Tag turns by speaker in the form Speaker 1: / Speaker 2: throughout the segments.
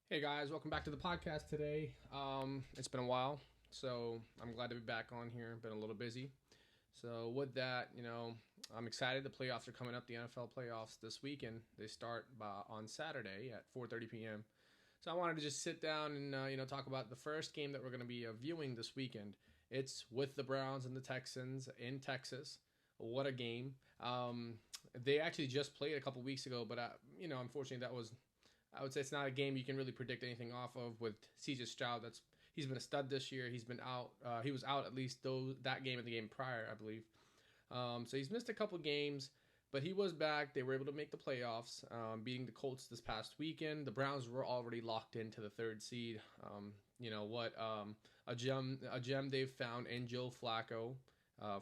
Speaker 1: Hey guys, welcome back to the podcast today. It's been a while, so I'm glad to be back on here. Been a little busy. So with that, I'm excited. The playoffs are coming up. The NFL playoffs this weekend. They start on Saturday at 4:30 p.m. So I wanted to just sit down and talk about the first game that we're going to be viewing this weekend. It's with the Browns and the Texans in Texas. What a game! They actually just played a couple weeks ago, but unfortunately, I would say it's not a game you can really predict anything off of with CJ Stroud. He's been a stud this year. He's been out. He was out at least that game and the game prior, I believe. So he's missed a couple games, but he was back. They were able to make the playoffs, beating the Colts this past weekend. The Browns were already locked into the third seed. You know what? A gem they've found in Joe Flacco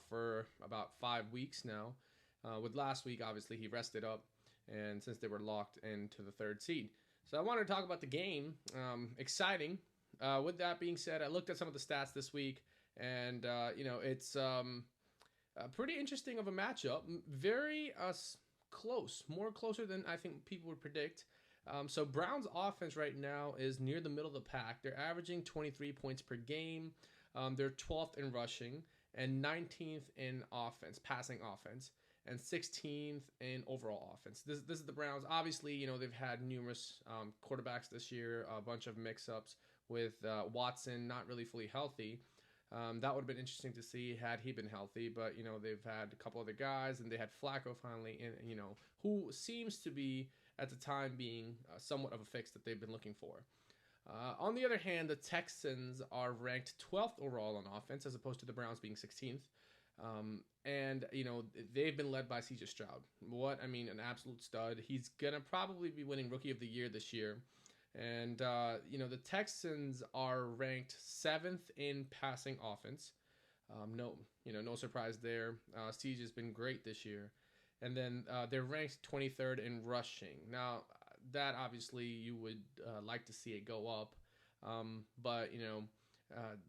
Speaker 1: for about 5 weeks now. With last week, obviously he rested up, and since they were locked into the third seed. So I wanted to talk about the game. Exciting. With that being said, I looked at some of the stats this week, and it's pretty interesting of a matchup. Very close, more closer than I think people would predict. So Browns' offense right now is near the middle of the pack. They're averaging 23 points per game. They're 12th in rushing and 19th in offense, passing offense, and 16th in overall offense. This is the Browns. Obviously, they've had numerous quarterbacks this year, a bunch of mix-ups with Watson not really fully healthy. That would have been interesting to see had he been healthy, but they've had a couple other guys, and they had Flacco finally, and who seems to be at the time being somewhat of a fix that they've been looking for. On the other hand, the Texans are ranked 12th overall on offense, as opposed to the Browns being 16th. And they've been led by CJ Stroud. An absolute stud. He's gonna probably be winning Rookie of the Year this year. And the Texans are ranked seventh in passing offense. No surprise there. CJ has been great this year, and then they're ranked 23rd in rushing. Now, that obviously you would like to see it go up, but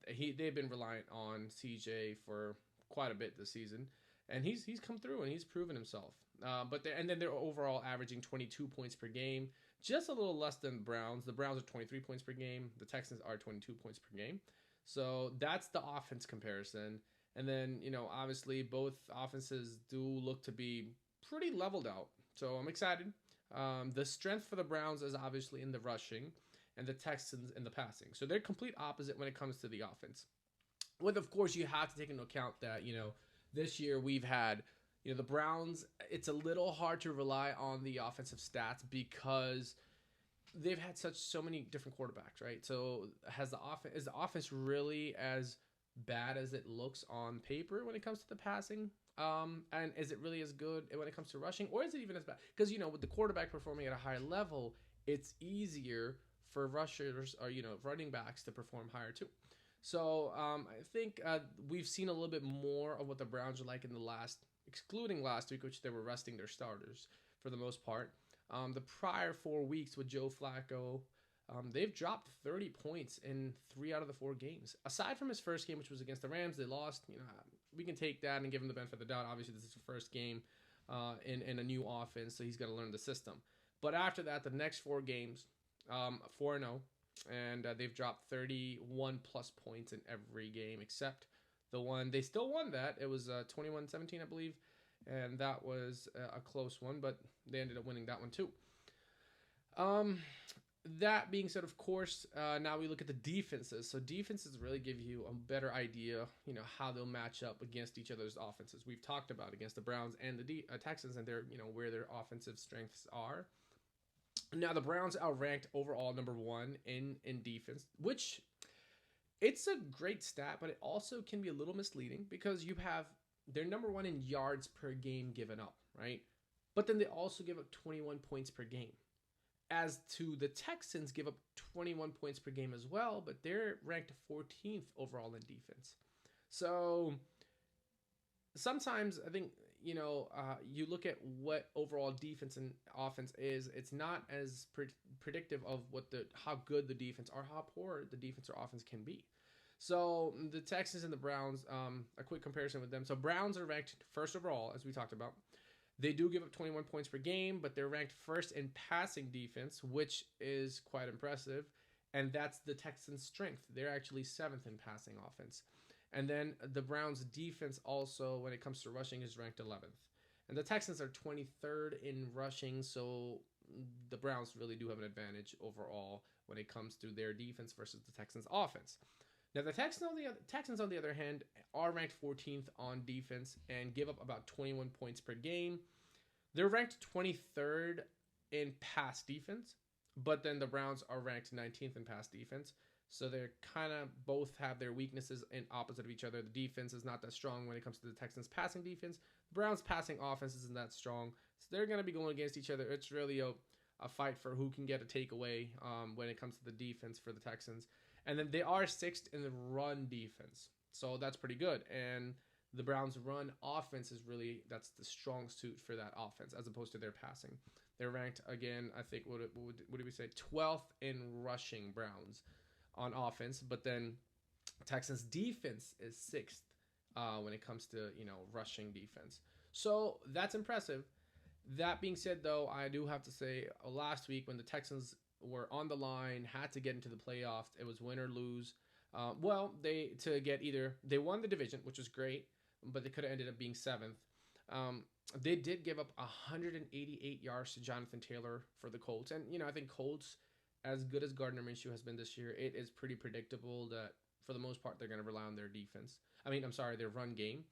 Speaker 1: they've been reliant on CJ for quite a bit this season, and he's come through and he's proven himself. Then they're overall averaging 22 points per game, just a little less than the Browns. The Browns are 23 points per game. The Texans are 22 points per game. So that's the offense comparison. And then obviously both offenses do look to be pretty leveled out. So I'm excited. The strength for the Browns is obviously in the rushing, and the Texans in the passing. So they're complete opposite when it comes to the offense. With, of course, you have to take into account that this year we've had the Browns. It's a little hard to rely on the offensive stats because they've had so many different quarterbacks, right? So is the offense really as bad as it looks on paper when it comes to the passing? And is it really as good when it comes to rushing, or is it even as bad? Because with the quarterback performing at a higher level, it's easier for rushers or running backs to perform higher too. So I think we've seen a little bit more of what the Browns are like in the excluding last week, which they were resting their starters for the most part. The prior 4 weeks with Joe Flacco, they've dropped 30 points in 3 out of the 4 games. Aside from his first game, which was against the Rams, they lost. We can take that and give him the benefit of the doubt. Obviously, this is the first game in a new offense, so he's going to learn the system. But after that, the next 4 games, 4-0, and they've dropped 31 plus points in every game except the one. They still won that. It was 21-17, I believe, and that was a close one, but they ended up winning that one too. That being said, of course, now we look at the defenses. So defenses really give you a better idea, how they'll match up against each other's offenses. We've talked about against the Browns and the Texans and their, where their offensive strengths are. Now the Browns outranked overall number one in defense, which it's a great stat, but it also can be a little misleading because they're number one in yards per game given up, right? But then they also give up 21 points per game. As to the Texans give up 21 points per game as well, but they're ranked 14th overall in defense. So sometimes I think you look at what overall defense and offense is. It's not as predictive of how good the defense or how poor the defense or offense can be. So the Texans and the Browns, a quick comparison with them. So Browns are ranked first overall, as we talked about. They do give up 21 points per game, but they're ranked first in passing defense, which is quite impressive. And that's the Texans' strength. They're actually seventh in passing offense. And then the Browns' defense also, when it comes to rushing, is ranked 11th. And the Texans are 23rd in rushing, so the Browns really do have an advantage overall when it comes to their defense versus the Texans' offense. Now, the Texans, on the other hand, are ranked 14th on defense and give up about 21 points per game. They're ranked 23rd in pass defense, but then the Browns are ranked 19th in pass defense. So they're kind of both have their weaknesses in opposite of each other. The defense is not that strong when it comes to the Texans' passing defense. The Browns' passing offense isn't that strong. So they're going to be going against each other. It's really a fight for who can get a takeaway when it comes to the defense for the Texans. And then they are sixth in the run defense. So that's pretty good. And the Browns' run offense is really, that's the strong suit for that offense as opposed to their passing. They're ranked, again, I think, what did we say? 12th in rushing, Browns on offense. But then Texans' defense is sixth when it comes to, rushing defense. So that's impressive. That being said, though, I do have to say last week when the Texans were on the line, had to get into the playoffs, it was win or lose. They won the division, which was great, but they could have ended up being seventh. They did give up 188 yards to Jonathan Taylor for the Colts. And, I think Colts, as good as Gardner Minshew has been this year, it is pretty predictable that for the most part they're going to rely on their defense. Their run game.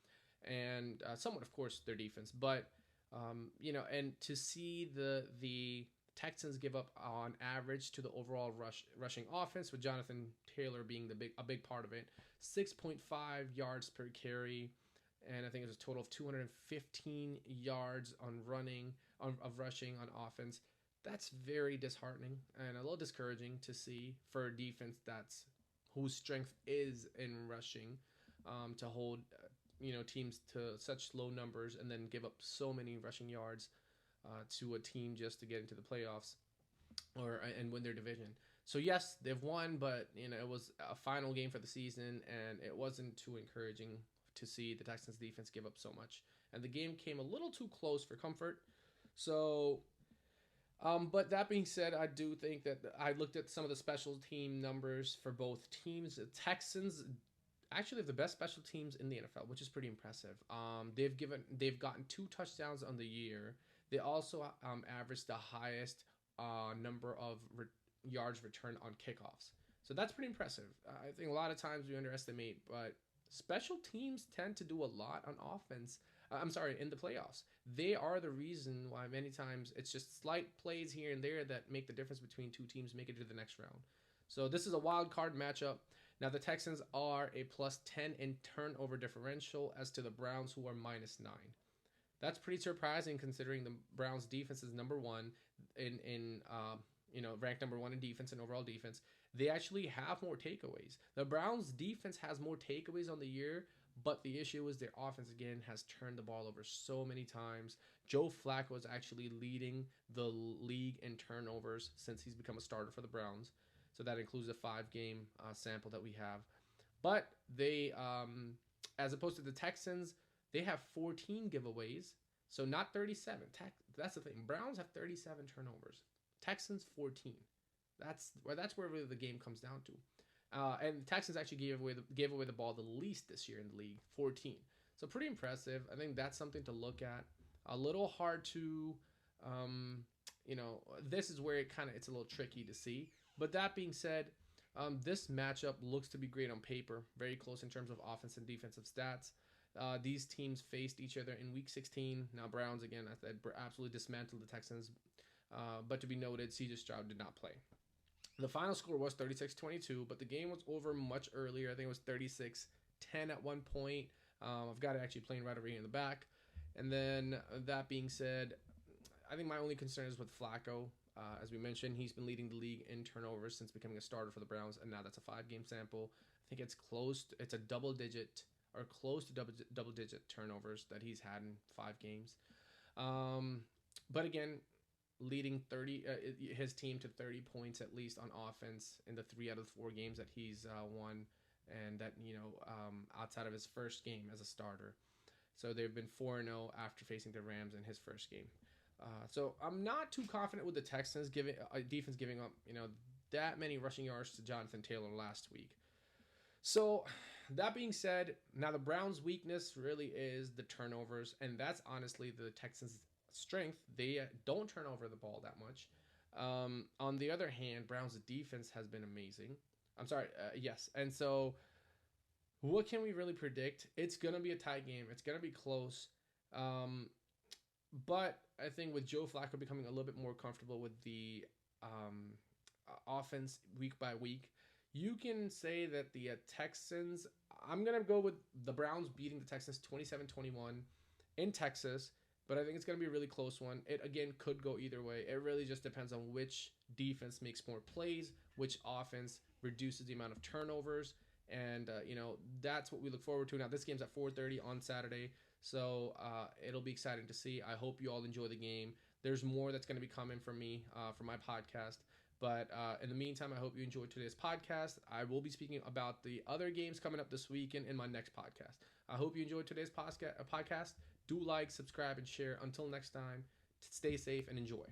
Speaker 1: And somewhat, of course, their defense. But, and to see the Texans give up on average to the overall rushing offense, with Jonathan Taylor being a big part of it, 6.5 yards per carry, and I think it was a total of 215 yards of rushing on offense. That's very disheartening and a little discouraging to see for a defense whose strength is in rushing, to hold teams to such low numbers and then give up so many rushing yards to a team just to get into the playoffs and win their division. So yes, they've won, but it was a final game for the season, and it wasn't too encouraging to see the Texans defense give up so much. And the game came a little too close for comfort. So, but that being said, I do think that I looked at some of the special team numbers for both teams. The Texans actually have the best special teams in the NFL, which is pretty impressive. They've gotten 2 touchdowns on the year. They also averaged the highest number of yards returned on kickoffs. So that's pretty impressive. I think a lot of times we underestimate, but special teams tend to do a lot on offense. In the playoffs. They are the reason why many times it's just slight plays here and there that make the difference between two teams make it to the next round. So this is a wild card matchup. Now the Texans are a +10 in turnover differential as to the Browns, who are -9. That's pretty surprising considering the Browns defense is number 1 ranked number 1 in defense and overall defense. They actually have more takeaways. The Browns defense has more takeaways on the year, but the issue is their offense again has turned the ball over so many times. Joe Flacco is actually leading the league in turnovers since he's become a starter for the Browns. So that includes the 5-game sample that we have. But they, as opposed to the Texans, they have 14 giveaways, so not 37. That's the thing. Browns have 37 turnovers. Texans 14. That's where really the game comes down to. And the Texans actually gave away the ball the least this year in the league, 14. So pretty impressive. I think that's something to look at. A little hard to, this is where it's a little tricky to see. But that being said, this matchup looks to be great on paper. Very close in terms of offense and defensive stats. These teams faced each other in Week 16. Now Browns, again, I said, absolutely dismantled the Texans. But to be noted, C.J. Stroud did not play. The final score was 36-22, but the game was over much earlier. I think it was 36-10 at one point. I've got it actually playing right over here in the back. And then that being said, I think my only concern is with Flacco. As we mentioned, he's been leading the league in turnovers since becoming a starter for the Browns, and now that's a 5-game sample. I think it's a double-digit or close to double-digit turnovers that he's had in 5 games. But again, leading his team to 30 points at least on offense in the 3 out of the 4 games that he's won, and that outside of his first game as a starter. So they've been 4-0 after facing the Rams in his first game. So I'm not too confident with the Texans giving defense giving up that many rushing yards to Jonathan Taylor last week. So that being said, now the Browns' weakness really is the turnovers, and that's honestly the Texans' strength. They don't turn over the ball that much. On the other hand, Browns' defense has been amazing. I'm sorry, yes. And so, what can we really predict? It's gonna be a tight game. It's gonna be close. Um, but I think with Joe Flacco becoming a little bit more comfortable with the offense week by week, you can say that the Texans, I'm going to go with the Browns beating the Texans 27-21 in Texas, but I think it's going to be a really close one. It, again, could go either way. It really just depends on which defense makes more plays, which offense reduces the amount of turnovers, and, that's what we look forward to. Now, this game's at 4:30 on Saturday, so it'll be exciting to see. I hope you all enjoy the game. There's more that's going to be coming from me for my podcast. But in the meantime, I hope you enjoyed today's podcast. I will be speaking about the other games coming up this weekend in my next podcast. I hope you enjoyed today's podcast. Do like, subscribe, and share. Until next time, stay safe and enjoy.